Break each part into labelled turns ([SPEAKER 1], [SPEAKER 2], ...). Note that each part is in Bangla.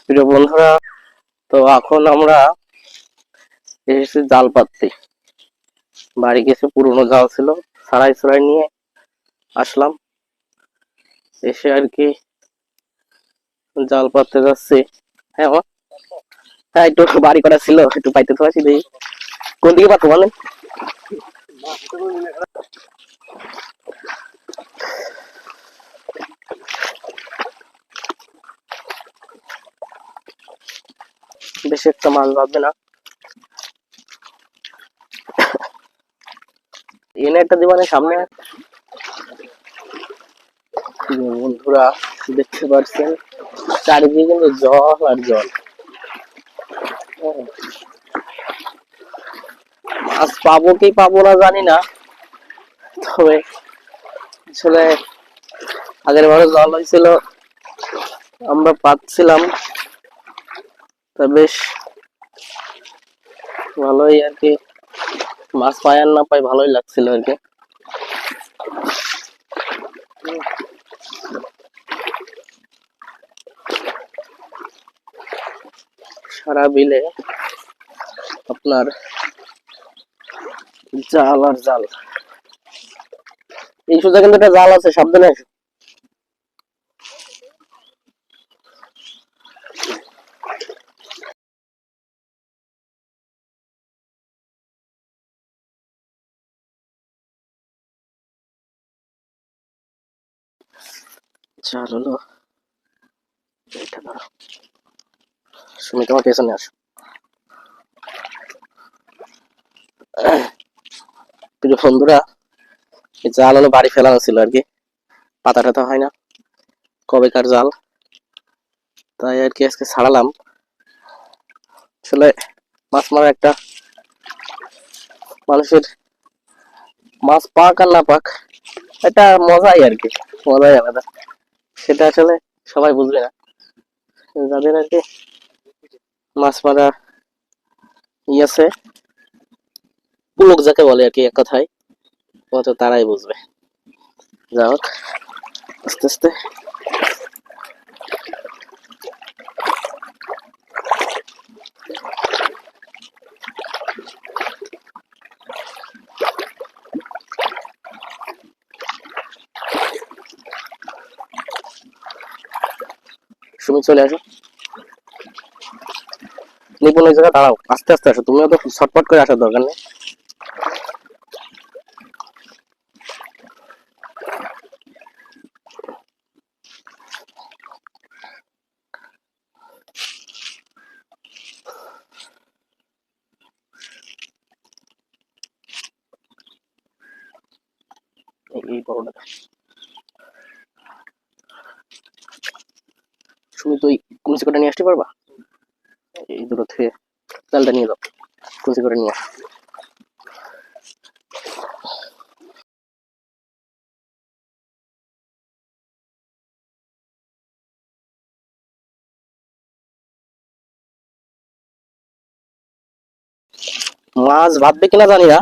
[SPEAKER 1] প্রিয় বন্ধুরা, তো এখন আমরা এসেছি জাল পাততে। বাড়ি গেছে পুরনো জাল ছিল, সারাই সারাই নিয়ে আসলাম। এসে আর কি জাল পাততে যাচ্ছি। হ্যাঁ হ্যাঁ, একটু বাড়ি করা ছিল, একটু পাইতে তো আছি। দেখি কোন দিকে পাতবো বলেন। বেশি একটা মাছ বাঁধবে না, এনে একটা দিবানের সামনে। বন্ধুরা দেখতে পাচ্ছেন চারিদিকে কিন্তু জল আর জল। মাছ পাবো কি পাবো না জানি না, তবে আসলে আগের বারে জল হয়েছিল, আমরা পাচ্ছিলাম, তা বেশ ভালোই আর কি। মাছ পাই আর না পাই ভালোই লাগছিল আর কি। সারা বিলে আপনার জাল আর জাল। এই সোজা কিন্তু একটা জাল আছে, সাবধানে আসো। জাল হলো এটা, ধরো সুমি, তোমার পেছনে আসো। প্রিয় বন্ধুরা, এই জাল হলো বাড়ি ফেলানো ছিল আর কি, পাতা টাতা হয় না, কবেকার জাল, তাই আর কি আজকে ছাড়ালাম। আসলে মাছ মারা একটা মানুষের, মাছ পাক আর না পাক, এটা মজাই আর কি, মজাই আলাদা। সেটা আসলে সবাই বুঝবে না, যাদের আর কি মাছ মারা আছে, পুলক যাকে বলে আর কি এক কথায়, তো তারাই বুঝবে। যা হোক, আস্তে আস্তে সুমি চলে আসো। নিপুণ ওই জায়গায় দাঁড়াও, আস্তে আস্তে আসো, তুমিও তো ছটপট করে আসার দরকার নেই। এই বড়টা সুমি, তুই কুঞ্চি করে নিয়ে আসতে পারবা? এই দুটো থেকে জালটা নিয়ে যাও, কুঞ্চি করে নিয়ে আস। মাছ ভাববে কিনা জানি না,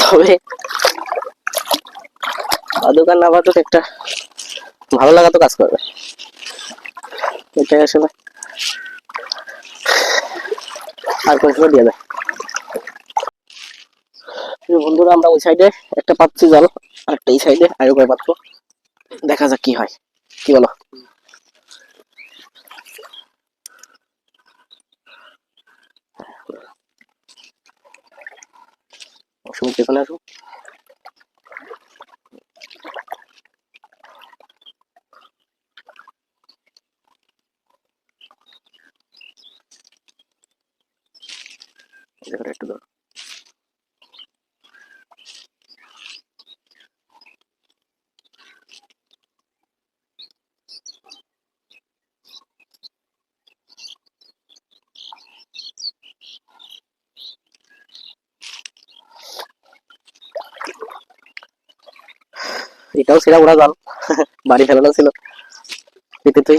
[SPEAKER 1] তবে দোকান না বাদুক একটা ভালো লাগা তো কাজ করবে, এটাই আসলে। আর কোন সময় দিয়ে যায়। বন্ধুরা, আমরা ওই সাইডে একটা পাচ্ছি জাল, আর একটা এই সাইডে আরো কয় পাচ্ছ, দেখা যাক কি হয়, কি বলো? সুমি পেছনে আসো। একটু ধরো। এটাও ছেঁড়া ওরা জাল, বাড়ি ফেলানো ছিল এতে।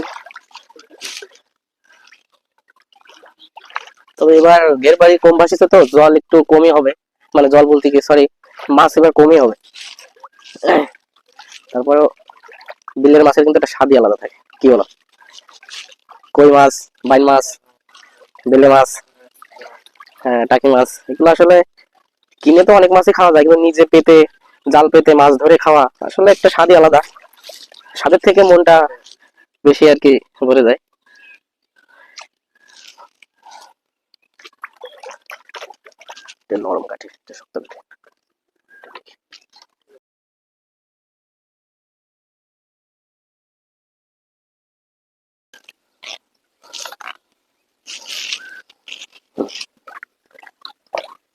[SPEAKER 1] তবে এবার ঘের বাড়ি কম ভাসিছে, তো জল একটু কমই হবে, মানে জল বলতে কি সরি, মাছ এবার কমই হবে। তারপরেও বিলের মাছের কিন্তু একটা স্বাদই আলাদা থাকে, কি বলো? কই মাছ, বাইন মাছ, বেলে মাছ, হ্যাঁ টাকি মাছ, এগুলো আসলে কিনে তো অনেক মাছই খাওয়া যায়, কিন্তু নিজে পেতে জাল পেতে মাছ ধরে খাওয়া আসলে একটা স্বাদই আলাদা। স্বাদের থেকে মনটা বেশি আর কি ভরে যায়। নরম কাঠি, শক্ত কাঠি।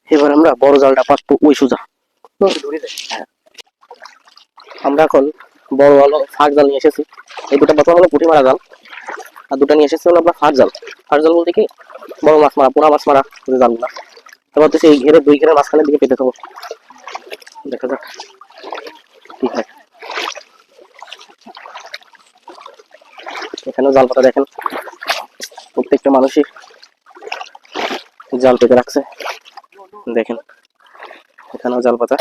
[SPEAKER 1] এবার আমরা বড় জালটা পাতবো ওই সোজা। আমরা এখন বড় আলো ফাঁক জাল নিয়ে এসেছি। এই দুটো প্রথম হলো পুঁটি মারা জাল, আর দুটো নিয়ে এসেছি হলো আমরা ফাঁক জাল। ফাঁক জাল বলতে কি বড় মাছ মারা, পোনা মাছ মারা যে জালগুলা। এবার তো সেই ঘেরে দুই ঘেরের মাঝখানের দিকে পেতে থাকবো, দেখা যাক কি হয়। এখানেও জাল পাতা দেখেন, প্রত্যেকটা মানুষই জাল পেতে রাখছে, দেখেন এখানেও জাল পাতা।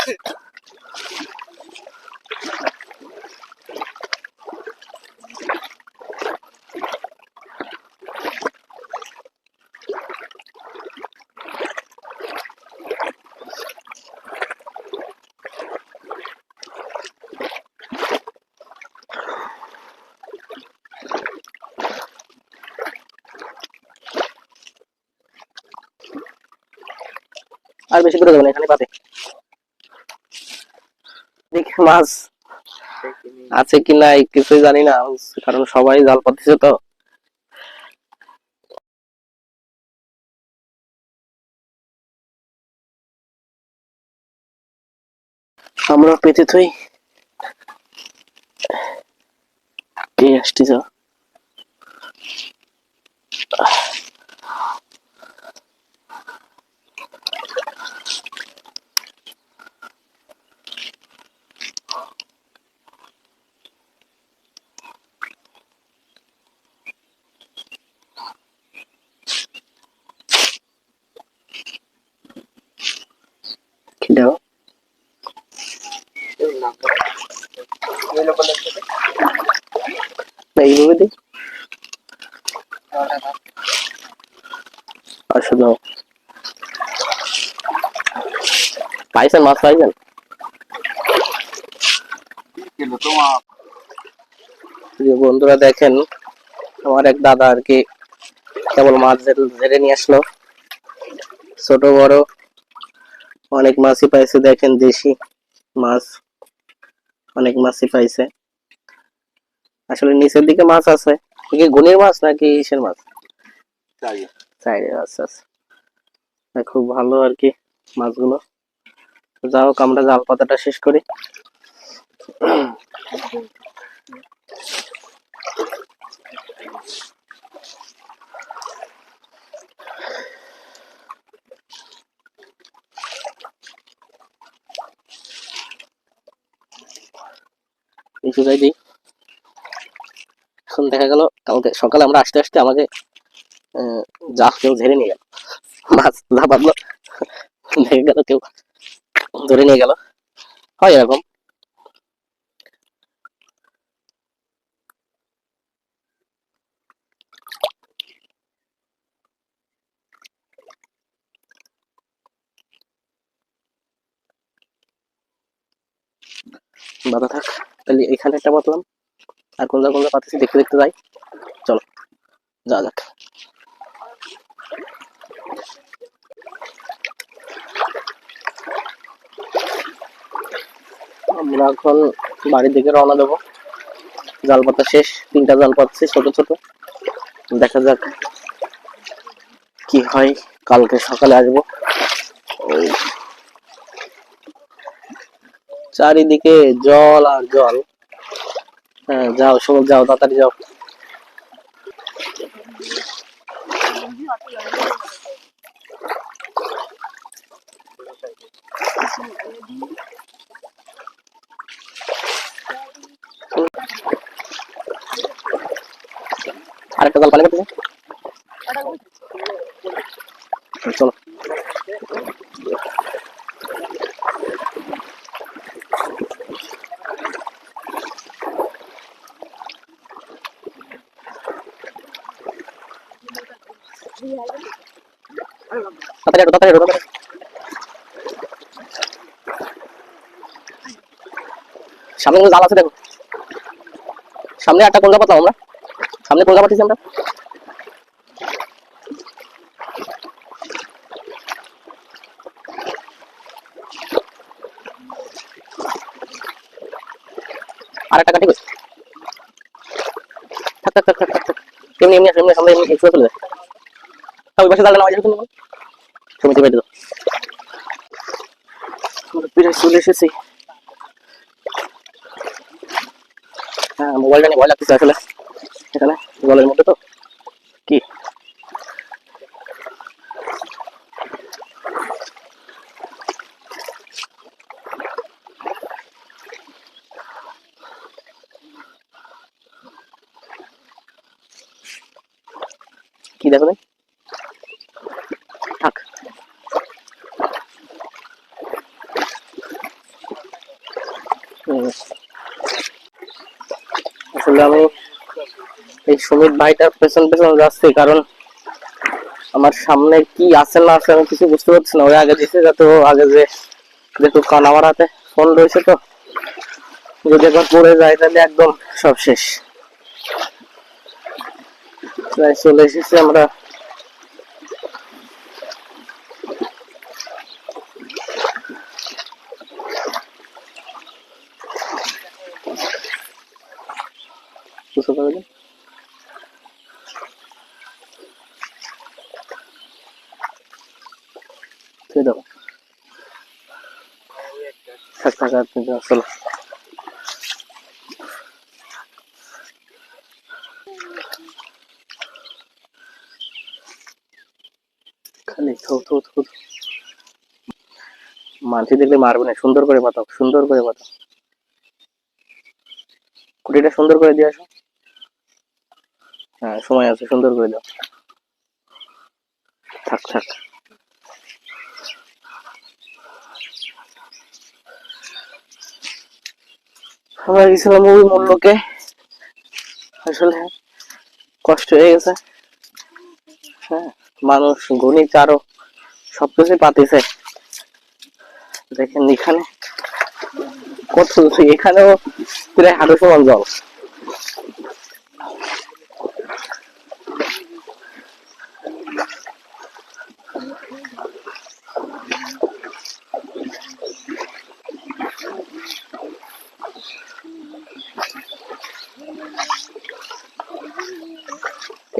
[SPEAKER 1] আর বেশি করে দেবো না, এখানে পাতে দেখি মাছ আছে কি নাই কিছুই জানি না, কারণ সবাই জাল পাতিছে তো। আমরা পেতে থই কে আসতে যা। কি দাও না এইভাবে দিই, আচ্ছা দাও। পাইছেন মাছ পাইছেন? যে বন্ধুরা দেখেন, আমার এক দাদা আর কি কেবল মাছ ধরে নিয়ে আসলো, ছোট বড় অনেক মাছই পাইছে, দেখেন দেশি মাছ অনেক মাছই পাইছে। আসলে নিচের দিকে মাছ আছে, কি গুণের মাছ নাকি ইসের মাছ? চাইরে, আচ্ছা আচ্ছা, খুব ভালো আর কি মাছগুলো। যা হোক আমরা জাল পাতাটা শেষ করি। এই চুলাই দিই। এখন দেখা গেল কালকে সকালে আমরা আসতে আসতে আমাকে যা কেউ ধরে নিয়ে গেল, মাছ যা বাঁধলো দেখে গেল কেউ ধরে নিয়ে গেল, হয় এরকম। বাধা থাক, তাহলে এখানে একটা বাতলাম, আর কোন কোন পাচ্ছি দেখতে দেখতে যাই, চলো যা যাক। আমরা এখন বাড়ির দিকে রওনা দেবো, জাল পাতা শেষ, 3টা জাল পাচ্ছি ছোট ছোট, দেখা যাক কি হয়, কালকে সকালে আসবো। চারিদিকে জল আর জল। হ্যাঁ যাও সব যাও, তাড়াতাড়ি যাও। আরেকটা জাল পানি করতেছে, চলো। তাড়াতাড়ি হাঁটো, তাড়াতাড়ি হাঁটো, তাড়াতাড়ি। সামনে কিন্তু জাল আছে দেখো, সামনে একটা কলকা পাতলাম আমরা, সামনে কলকা পাঠিয়েছি আমরা। আর একটা কাটি থাক থাক থাক থাক থাক, এমনি এমনি এমনি সামনে এমনি এক্সট্রা চলে যায়। ওই পাশে জালটা নামাই যাবে, তুমি সমিতি বাইরে দাও। প্রায় চলে এসেছি। হ্যাঁ, মোবাইলটা নিয়ে ভয় লাগতেছে আসলে, এখানে জলের মধ্যে তো। কি কি দেখো থাক। আসলে আমি এই সুমিত ভাইটার পেছন পেছন যাচ্ছি, কারণ আমার সামনে কি আছে না আছে আমি কিছু বুঝতে পারছি না। ওই আগে দিছে যাতে ও আগে যে দেখো, কারণ আমার হাতে ফোন রয়েছে তো, যদি একবার পড়ে যায় তাহলে একদম সব শেষ। প্রায় চলে এসেছি আমরা। বুঝতে পারলেন? দাও থাক থাক, আর চলো। খালি থু থু থু, মানসি দেখলে মারবে না। সুন্দর করে পাতাও, সুন্দর করে পাতাও, কুটিটা সুন্দর করে দিয়ে আসো। হ্যাঁ, সময় আছে, সুন্দর করে দাও। থাক থাক। আমরা গেছিলাম ওই মূল্যকে, আসলে কষ্ট হয়ে গেছে। হ্যাঁ, মানুষ গুণী চারও সবকিছু পাতিছে। দেখেন এখানে কত, এখানেও প্রায় হাঁটু সমান জল।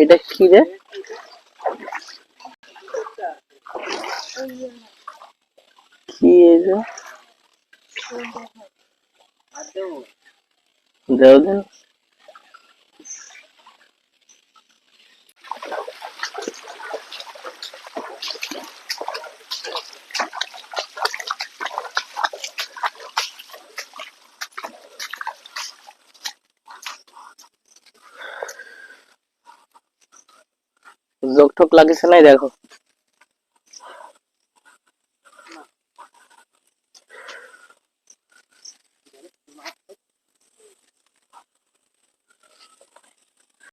[SPEAKER 1] এটা কি রে? কি এই যে দেও দেন, জোক ঠোক লাগিছে নাই দেখো।